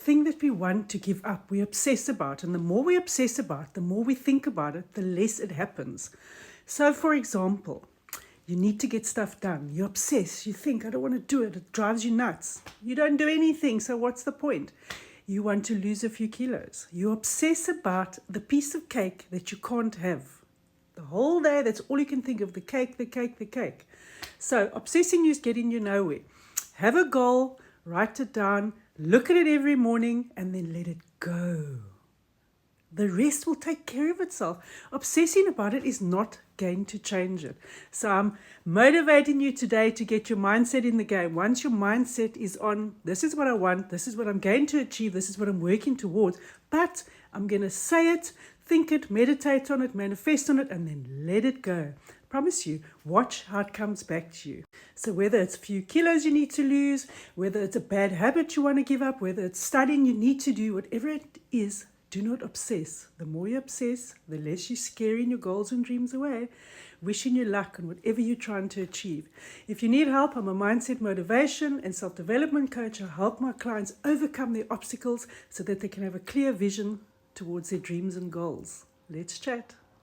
thing that we want to give up, we obsess about. And the more we obsess about, the more we think about it, the less it happens. So, for example, you need to get stuff done. You obsess. You think, I don't want to do it. It drives you nuts. You don't do anything, so what's the point? You want to lose a few kilos. You obsess about the piece of cake that you can't have. The whole day, that's all you can think of, the cake, the cake, the cake. So obsessing is getting you nowhere. Have a goal, write it down, look at it every morning, and then let it go. The rest will take care of itself. Obsessing about it is not going to change it. So I'm motivating you today to get your mindset in the game. Once your mindset is on, this is what I want, this is what I'm going to achieve, this is what I'm working towards, but I'm going to say it, think it, meditate on it, manifest on it, and then let it go. Promise you, watch how it comes back to you. So whether it's a few kilos you need to lose, whether it's a bad habit you want to give up, whether it's studying you need to do, whatever it is, do not obsess. The more you obsess, the less you're scaring your goals and dreams away. Wishing you luck on whatever you're trying to achieve. If you need help, I'm a mindset, motivation, and self-development coach. I help my clients overcome their obstacles so that they can have a clear vision towards their dreams and goals. Let's chat.